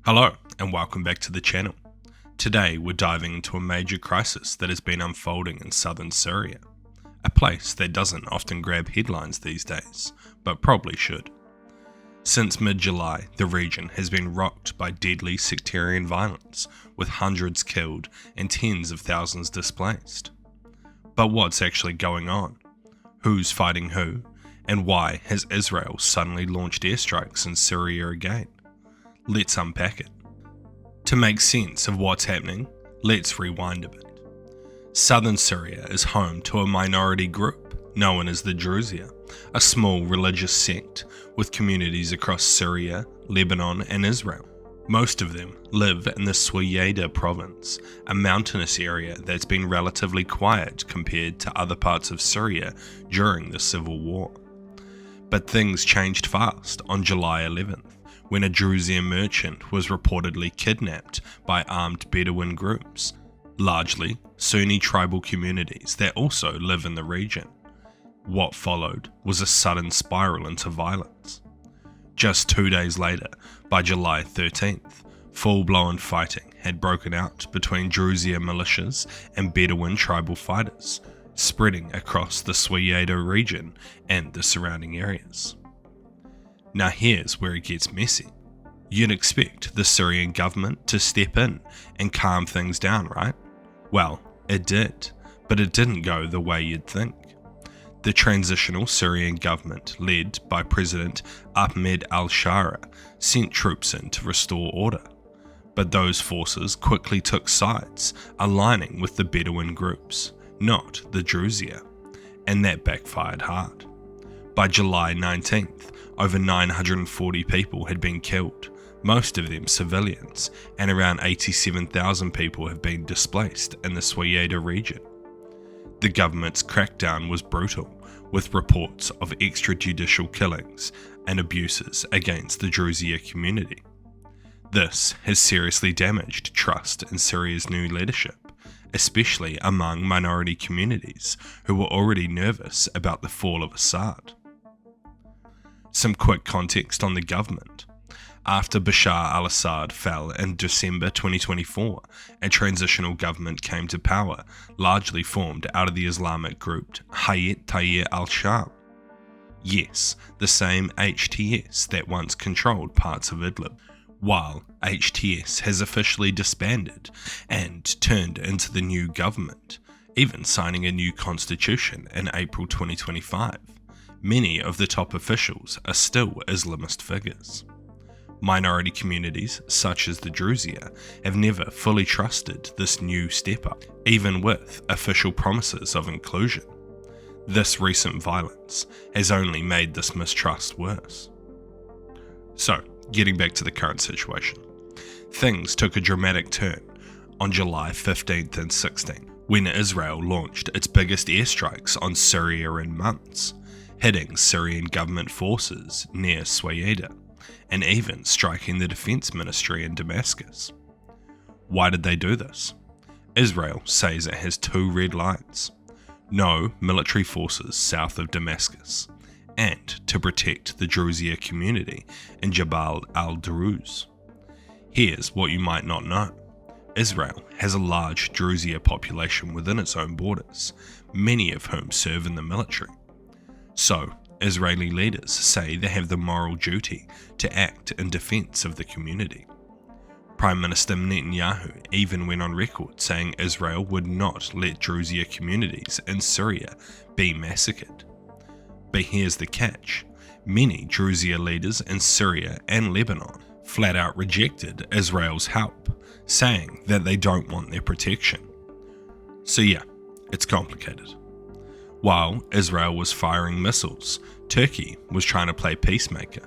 Hello and welcome back to the channel. Today we're diving into a major crisis that has been unfolding in southern Syria, a place that doesn't often grab headlines these days, but probably should. Since mid-July, the region has been rocked by deadly sectarian violence, with hundreds killed and tens of thousands displaced. But what's actually going on? Who's fighting who? And why has Israel suddenly launched airstrikes in Syria again? Let's unpack it. To make sense of what's happening, let's rewind a bit. Southern Syria is home to a minority group known as the Druze, a small religious sect with communities across Syria, Lebanon and Israel. Most of them live in the Syria province, a mountainous area that's been relatively quiet compared to other parts of Syria during the civil war. But things changed fast on July 11th, when a Druze merchant was reportedly kidnapped by armed Bedouin groups, largely Sunni tribal communities that also live in the region. What followed was a sudden spiral into violence. Just 2 days later, by July 13th, full-blown fighting had broken out between Druze militias and Bedouin tribal fighters, spreading across the Syria region and the surrounding areas. Now here's where it gets messy. You'd expect the Syrian government to step in and calm things down, right? Well, it did, but it didn't go the way you'd think. The transitional Syrian government, led by President Ahmed al-Shara, sent troops in to restore order. But those forces quickly took sides, aligning with the Bedouin groups, not the Druze, and that backfired hard. By July 19th, over 940 people had been killed, most of them civilians, and around 87,000 people have been displaced in the Syria region. The government's crackdown was brutal, with reports of extrajudicial killings and abuses against the Druze community. This has seriously damaged trust in Syria's new leadership, especially among minority communities who were already nervous about the fall of Assad. Some quick context on the government. After Bashar al-Assad fell in December 2024, a transitional government came to power, largely formed out of the Islamic group Hayat Tahrir al-Sham. Yes, the same HTS that once controlled parts of Idlib, while HTS has officially disbanded and turned into the new government, even signing a new constitution in April 2025. Many of the top officials are still Islamist figures. Minority communities, such as the Druze, have never fully trusted this new step-up, even with official promises of inclusion. This recent violence has only made this mistrust worse. So, getting back to the current situation. Things took a dramatic turn on July 15th and 16th, when Israel launched its biggest airstrikes on Syria in months, hitting Syrian government forces near Syria, and even striking the defense ministry in Damascus. Why did they do this? Israel says it has two red lines: no military forces south of Damascus, and to protect the Druze community in Jabal al-Druze. Here's what you might not know. Israel has a large Druze population within its own borders, many of whom serve in the military. So, Israeli leaders say they have the moral duty to act in defense of the community. Prime Minister Netanyahu even went on record saying Israel would not let Druze communities in Syria be massacred. But here's the catch: many Druze leaders in Syria and Lebanon flat out rejected Israel's help, saying that they don't want their protection. So yeah, it's complicated. While Israel was firing missiles, Turkey was trying to play peacemaker.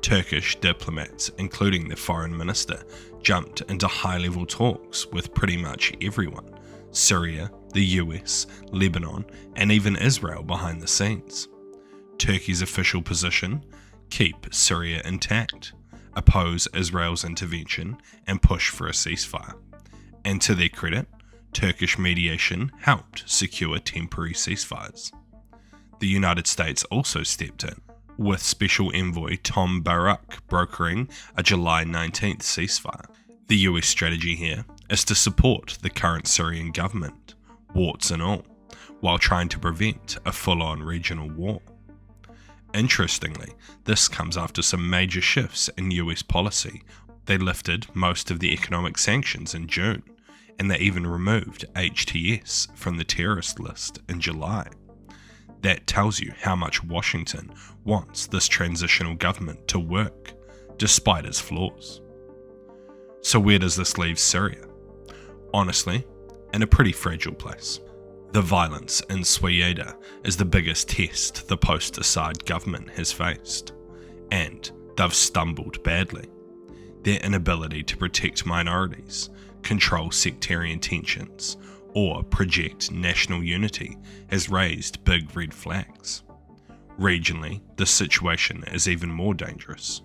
Turkish diplomats, including the foreign minister, jumped into high-level talks with pretty much everyone: Syria, the US, Lebanon, and even Israel behind the scenes. Turkey's official position: keep Syria intact, oppose Israel's intervention, and push for a ceasefire. And to their credit, Turkish mediation helped secure temporary ceasefires. The United States also stepped in, with Special Envoy Tom Barak brokering a July 19th ceasefire. The US strategy here is to support the current Syrian government, warts and all, while trying to prevent a full-on regional war. Interestingly, this comes after some major shifts in US policy. They lifted most of the economic sanctions in June, and they even removed HTS from the terrorist list in July. That tells you how much Washington wants this transitional government to work, despite its flaws. So where does this leave Syria? Honestly, in a pretty fragile place. The violence in Syria is the biggest test the post-Assad government has faced, and they've stumbled badly. Their inability to protect minorities, control sectarian tensions, or project national unity has raised big red flags. Regionally, this situation is even more dangerous.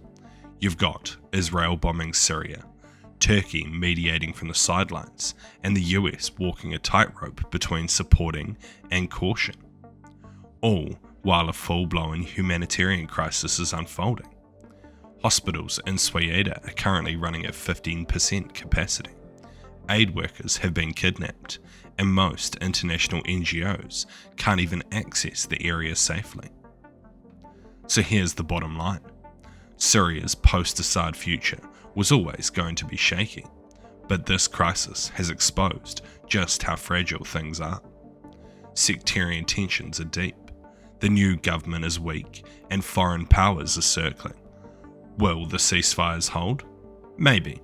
You've got Israel bombing Syria, Turkey mediating from the sidelines, and the US walking a tightrope between supporting and caution, all while a full-blown humanitarian crisis is unfolding. Hospitals in Syria are currently running at 15% capacity. Aid workers have been kidnapped, and most international NGOs can't even access the area safely. So here's the bottom line. Syria's post-Assad future was always going to be shaky, but this crisis has exposed just how fragile things are. Sectarian tensions are deep, the new government is weak, and foreign powers are circling. Will the ceasefires hold? Maybe.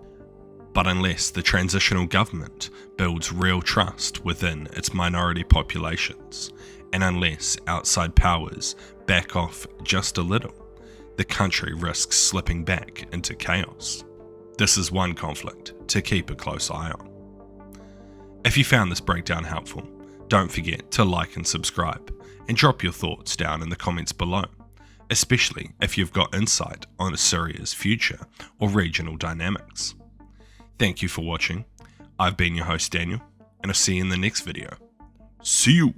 But unless the transitional government builds real trust within its minority populations, and unless outside powers back off just a little, the country risks slipping back into chaos. This is one conflict to keep a close eye on. If you found this breakdown helpful, don't forget to like and subscribe, and drop your thoughts down in the comments below, especially if you've got insight on Syria's future or regional dynamics. Thank you for watching. I've been your host Daniel, and I'll see you in the next video. See you!